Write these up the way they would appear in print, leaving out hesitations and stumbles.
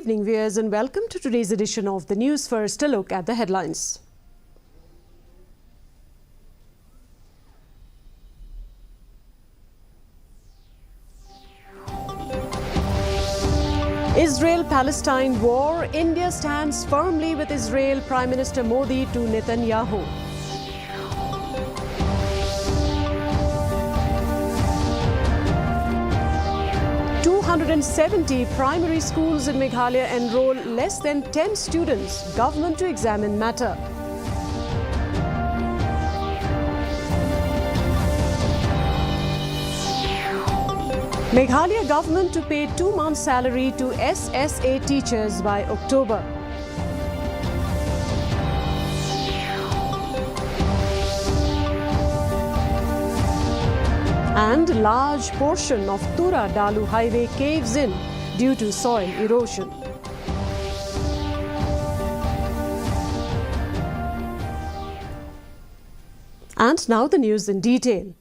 evening, viewers, and welcome to today's edition of the News First. A look at the headlines. Israel-Palestine war. India stands firmly with Israel. Prime Minister Modi to Netanyahu. "270 primary schools in Meghalaya enroll less than 10 students. Government to examine matter." Meghalaya government to pay 2 months' salary to SSA teachers by October. And large portion of Tura-Dalu highway caves in due to soil erosion. And now the news in detail.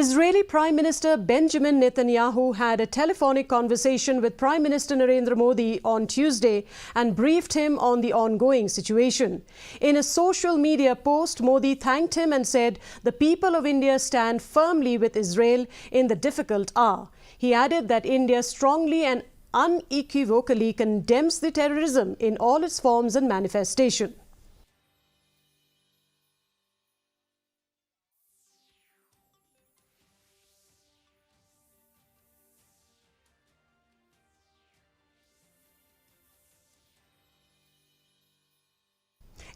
Israeli Prime Minister Benjamin Netanyahu had a telephonic conversation with Prime Minister Narendra Modi on Tuesday and briefed him on the ongoing situation. In a social media post, Modi thanked him and said the people of India stand firmly with Israel in the difficult hour. He added that India strongly and unequivocally condemns the terrorism in all its forms and manifestation.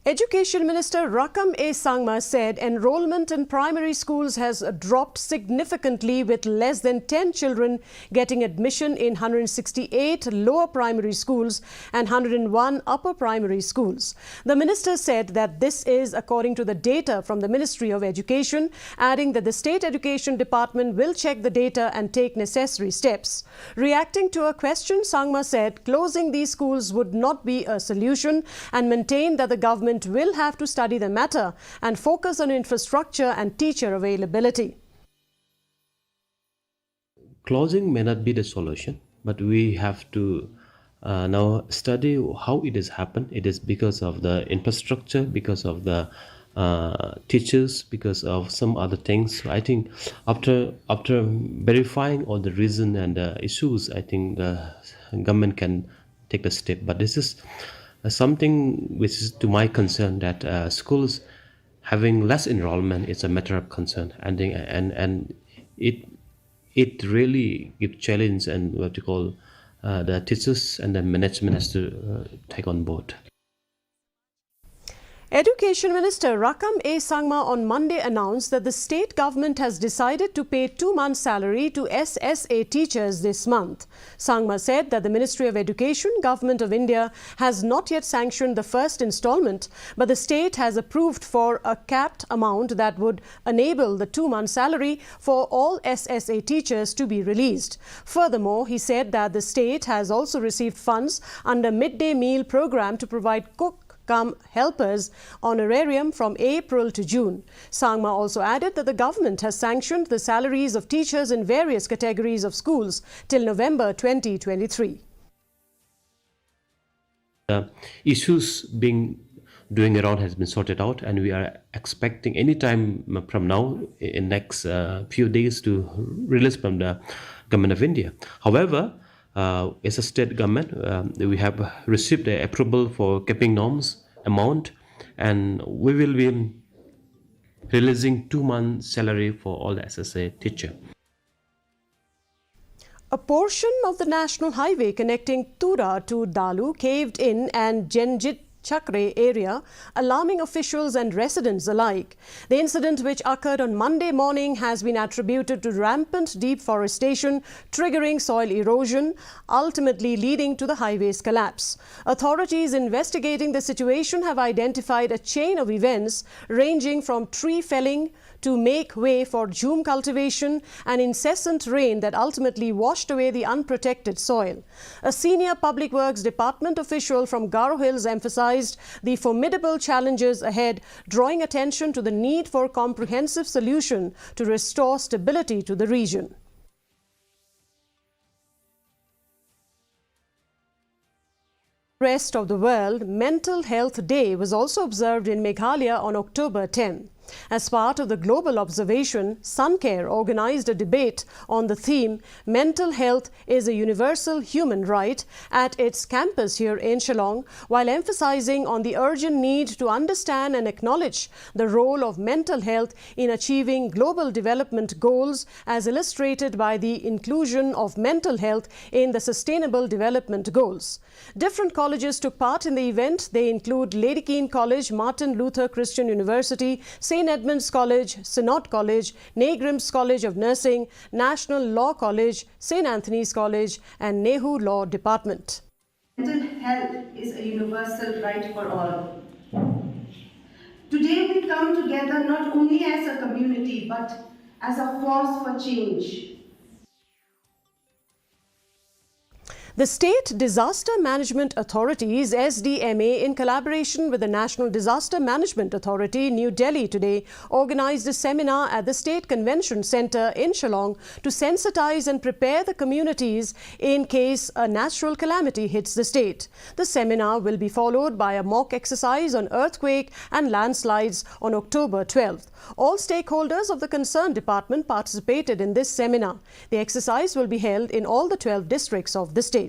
Education Minister Rakam A. Sangma said enrollment in primary schools has dropped significantly, with less than 10 children getting admission in 168 lower primary schools and 101 upper primary schools. The minister said that this is according to the data from the Ministry of Education, adding that the State Education Department will check the data and take necessary steps. Reacting to a question, Sangma said closing these schools would not be a solution and maintained that the government will have to study the matter and focus on infrastructure and teacher availability. Closing may not be the solution, but we have to now study how it has happened. It is because of the infrastructure, because of the teachers, because of some other things. I think after verifying all the reason and issues, I think the government can take the step. But this is something which is to my concern, that schools having less enrollment is a matter of concern, and it really gives challenge, and what you call the teachers and the management has to take on board. Education Minister Rakam A. Sangma on Monday announced that the state government has decided to pay 2 months' salary to SSA teachers this month. Sangma said that the Ministry of Education, Government of India, has not yet sanctioned the first installment, but the state has approved for a capped amount that would enable the 2 months' salary for all SSA teachers to be released. Furthermore, he said that the state has also received funds under midday meal program to provide helpers honorarium from April to June. Sangma also added that the government has sanctioned the salaries of teachers in various categories of schools till November 2023. Issues doing around has been sorted out, and we are expecting any time from now in next few days to release from the government of India. However, as a state government, we have received the approval for capping norms amount, and we will be releasing 2 months salary for all the SSA teacher. A portion of the national highway connecting Tura to Dalu caved in and Genjit Chakre area, alarming officials and residents alike. The incident, which occurred on Monday morning, has been attributed to rampant deforestation, triggering soil erosion, ultimately leading to the highway's collapse. Authorities investigating the situation have identified a chain of events ranging from tree felling to make way for jhum cultivation and incessant rain that ultimately washed away the unprotected soil. A senior Public Works Department official from Garo Hills emphasized the formidable challenges ahead, drawing attention to the need for comprehensive solution to restore stability to the region. Rest of the world, Mental Health Day was also observed in Meghalaya on October 10. As part of the global observation, SunCare organized a debate on the theme Mental Health is a Universal Human Right at its campus here in Shillong, while emphasizing on the urgent need to understand and acknowledge the role of mental health in achieving global development goals as illustrated by the inclusion of mental health in the Sustainable Development Goals. Different colleges took part in the event. They include Lady Keane College, Martin Luther Christian University, St. Edmund's College, Synod College, Negrim's College of Nursing, National Law College, St. Anthony's College and Nehu Law Department. Mental health is a universal right for all. Today we come together not only as a community but as a force for change. The State Disaster Management Authorities SDMA, in collaboration with the National Disaster Management Authority, New Delhi today, organized a seminar at the State Convention Centre in Shillong to sensitize and prepare the communities in case a natural calamity hits the state. The seminar will be followed by a mock exercise on earthquake and landslides on October 12th. All stakeholders of the concerned department participated in this seminar. The exercise will be held in all the 12 districts of the state.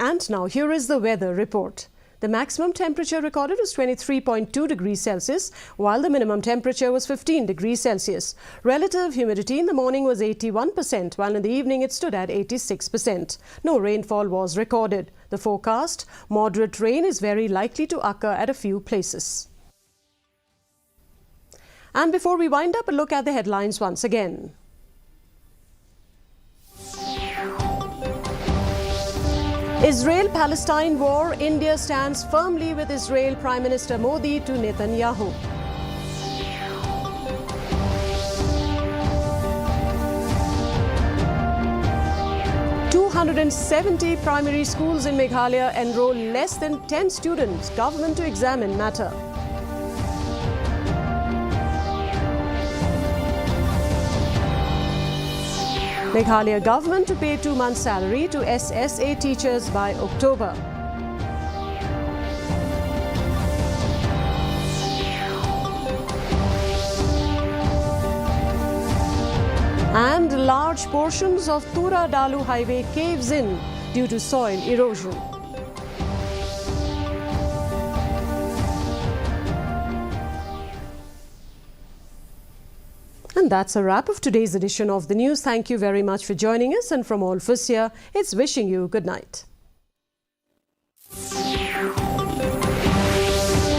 And now here is the weather report. The maximum temperature recorded was 23.2 degrees Celsius, while the minimum temperature was 15 degrees Celsius. Relative humidity in the morning was 81%, while in the evening it stood at 86%. No rainfall was recorded. The forecast: moderate rain is very likely to occur at a few places. And before we wind up, a look at the headlines once again. Israel-Palestine war, India stands firmly with Israel Prime Minister Modi to Netanyahu. "270 primary schools in Meghalaya enroll less than 10 students. Government to examine matter." Meghalaya government to pay 2 months' salary to SSA teachers by October. And large portions of Tura-Dalu highway caves in due to soil erosion. And that's a wrap of today's edition of the news. Thank you very much for joining us. And from all of us here, it's wishing you good night.